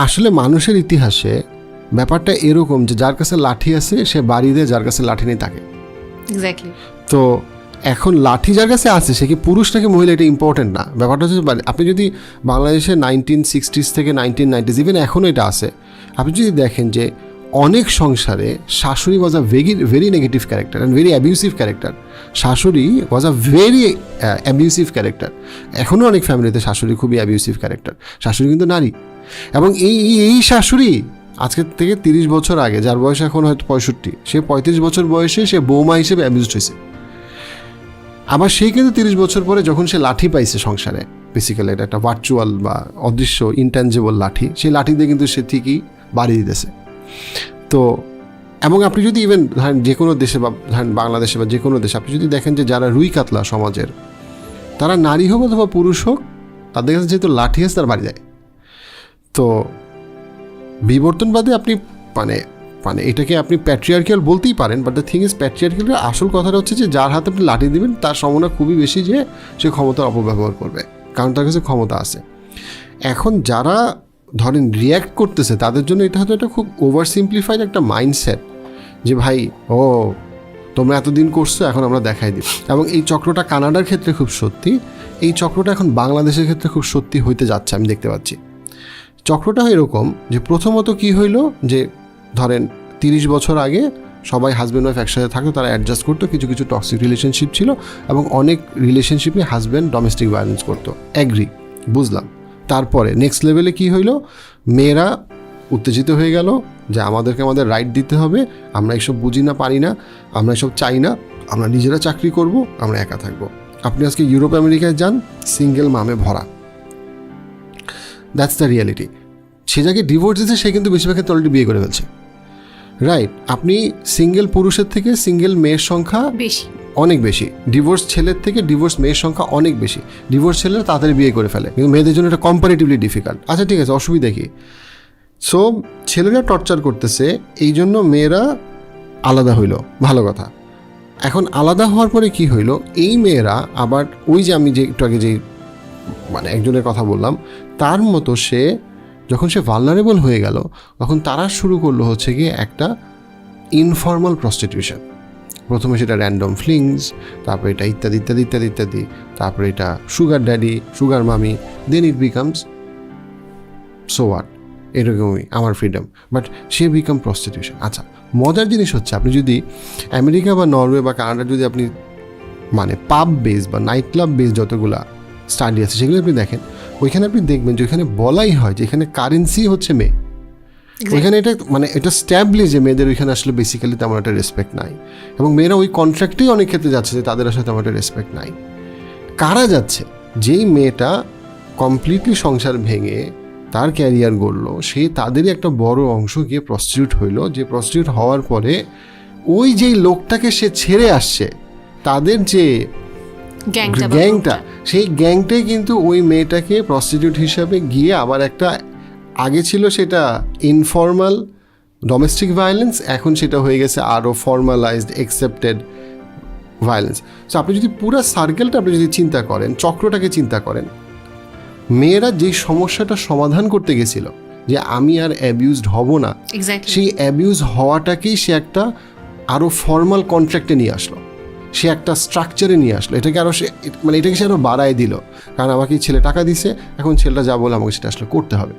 আসলে মানুষের ইতিহাসে ব্যাপারটা এরকম যে যার কাছে লাঠি আছে সে বাড়ি দেয়, যার কাছে লাঠি নেই তাকে। এক্স্যাক্টলি। তো এখন লাঠি যার কাছে আছে সে কি পুরুষ নাকি মহিলা এটা ইম্পর্টেন্ট না। ব্যাপারটা হচ্ছে আপনি যদি বাংলাদেশে 1960s থেকে 1990s ইভেন এখনও এটা আছে, আপনি যদি দেখেন যে অনেক সংসারে শাশুড়ি was a very negative character and very abusive character. শাশুড়ি was a very abusive character. এখনও অনেক ফ্যামিলিতে শাশুড়ি খুবই অ্যাবিউসিভ ক্যারেক্টার। শাশুড়ি কিন্তু নারী, এবং এই শাশুড়ি আজকের থেকে 30 বছর আগে, যার বয়স এখন হয়তো 65, সে 35 বছর বয়সে সে বৌমা হিসেবে অ্যাবিউজড হয়েছে। আবার সেই কিন্তু 30 বছর পরে যখন সে লাঠি পাইছে সংসারে, বেসিক্যালি এটা একটা ভার্চুয়াল বা অদৃশ্য ইনট্যাঞ্জেবল লাঠি, সেই লাঠি দিয়ে কিন্তু সে ঠিকই বাড়ি দিতেছে। তো এবং আপনি যদি ইভেন ধরেন যে কোনো দেশে বা ধরেন বাংলাদেশে বা যে কোনো দেশে আপনি যদি দেখেন যে যারা রুই কাতলা সমাজের, তারা নারী হোক অথবা পুরুষ হোক, তাদের কাছে যেহেতু লাঠি আছে তার বাড়ি দেয়। তো বিবর্তনবাদে আপনি মানে মানে এটাকে আপনি প্যাট্রিয়ার্কিয়াল বলতেই পারেন, বাট দ্য থিং ইজ প্যাট্রিয়ার্কিয়ালের আসল কথাটা হচ্ছে যে যার হাতে আপনি লাঠি দিবেন তার সম্ভাবনা খুবই বেশি যে সে ক্ষমতার অপব্যবহার করবে, কারণ তার কাছে ক্ষমতা আছে। এখন যারা ধরেন রিয়্যাক্ট করতেছে তাদের জন্য এটা হয়তো একটা খুব ওভার সিম্পলিফাইড একটা মাইন্ডসেট যে ভাই ও তোমরা এতদিন করছো এখন আমরা দেখাই দিই। এবং এই চক্রটা কানাডার ক্ষেত্রে খুব সত্যি, এই চক্রটা এখন বাংলাদেশের ক্ষেত্রে খুব সত্যি হইতে যাচ্ছে, আমি দেখতে পাচ্ছি। চক্রটা এরকম যে প্রথমত কি হইলো যে ধরেন 30 বছর আগে সবাই হাজব্যান্ড ওয়াইফ একসাথে থাকতো, তারা অ্যাডজাস্ট করতো, কিছু কিছু টক্সিক রিলেশনশিপ ছিল এবং অনেক রিলেশনশিপে হাজব্যান্ড ডোমেস্টিক ভায়োলেন্স করতো, অ্যাগ্রি, বুঝলাম। তারপরে নেক্সট লেভেলে কি হইলো, মেয়েরা উত্তেজিত হয়ে গেল যে আমাদেরকে আমাদের রাইট দিতে হবে, আমরা এসব বুঝি না, পারি না, আমরা এসব চাই না, আমরা নিজেরা চাকরি করব, আমরা একা থাকবো। আপনি আজকে ইউরোপ আমেরিকায় যান, সিঙ্গেল মামে ভরা, দ্যাটস দ্য রিয়ালিটি। সে যাকে ডিভোর্স দিচ্ছে সে কিন্তু বেশিরভাগ ক্ষেত্রে অলরেডি বিয়ে করে ফেলছে, রাইট? আপনি সিঙ্গেল পুরুষের থেকে সিঙ্গেল মেয়ের সংখ্যা বেশি, অনেক বেশি, ডিভোর্স ছেলের থেকে ডিভোর্স মেয়ের সংখ্যা অনেক বেশি। ডিভোর্স ছেলেরা তাড়াতাড়ি বিয়ে করে ফেলে, কিন্তু মেয়েদের জন্য এটা কম্পারেটিভলি ডিফিকাল্ট। আচ্ছা ঠিক আছে, অসুবিধা কি? সো ছেলেরা টর্চার করতেছে, এই জন্য মেয়েরা আলাদা হইলো, ভালো কথা। এখন আলাদা হওয়ার পরে কি হইলো, এই মেয়েরা আবার ওই যে আমি যে একটু আগে যে মানে একজনের কথা বললাম, তার মতো সে যখন সে ভালনারেবল হয়ে গেল, তখন তারা শুরু করলো হচ্ছে গিয়ে একটা ইনফর্মাল প্রস্টিটিউশন। প্রথমে সেটা র্যান্ডম ফ্লিংস, তারপরে এটা ইত্যাদি ইত্যাদি ইত্যাদি ইত্যাদি, তারপরে এটা সুগার ড্যাডি, সুগার মামি, দেন ইট বিকামস সো হোয়াট, এরকমই আমার freedom, but say become prostitution. আচ্ছা, মজার জিনিস হচ্ছে আপনি যদি আমেরিকা বা নরওয়ে বা কানাডা যদি আপনি মানে পাব বেস বা নাইট ক্লাব বেস যতগুলা স্টাডি আছে সেগুলো আপনি দেখেন, ওইখানে আপনি দেখবেন যে ওইখানে বলাই হয় যে এখানে কারেন্সি হচ্ছে মেয়ে। ওইখানে এটা মানে এটা স্ট্যাবলিশ যে মেয়েদের ওইখানে আসলে বেসিক্যালি তেমন একটা রেসপেক্ট নাই, এবং মেয়েরা ওই কন্ট্রাক্টেই অনেক ক্ষেত্রে যাচ্ছে যে তাদের আসলে তেমন একটা রেসপেক্ট নাই। কারা যাচ্ছে? যেই মেয়েটা কমপ্লিটলি সংসার ভেঙে তার ক্যারিয়ার গড়লো, সে তাদেরই একটা বড় অংশ গিয়ে প্রস্টিটিউট হইলো, যে প্রস্টিটিউট হওয়ার পরে ওই যেই লোকটাকে সে ছেড়ে আসছে, তাদের যে গ্যাংটা, সেই গ্যাংটাই কিন্তু ওই মেয়েটাকে প্রস্টিটিউট হিসাবে গিয়ে আবার একটা, আগে ছিল সেটা ইনফর্মাল ডোমেস্টিক ভায়োলেন্স, এখন সেটা হয়ে গেছে আরও ফর্মালাইজড অ্যাকসেপ্টেড ভায়োলেন্স। সো আপনি যদি পুরো সার্কেলটা আপনি যদি চিন্তা করেন, চক্রটাকে চিন্তা করেন, মেয়েরা যেই সমস্যাটা সমাধান করতে গেছিল যে আমি আর অ্যাবিউজড হব না, সেই অ্যাবিউজ হওয়াটাকেই সে একটা আরও ফর্মাল কন্ট্রাক্টে নিয়ে আসলো, সে একটা স্ট্রাকচারে নিয়ে আসলো, এটাকে আরও সে মানে এটাকে সে আরও বাড়ায় দিল, কারণ আমাকে ছেলে টাকা দিছে, এখন ছেলেটা যা বলে আমাকে সেটা আসলে করতে হবে।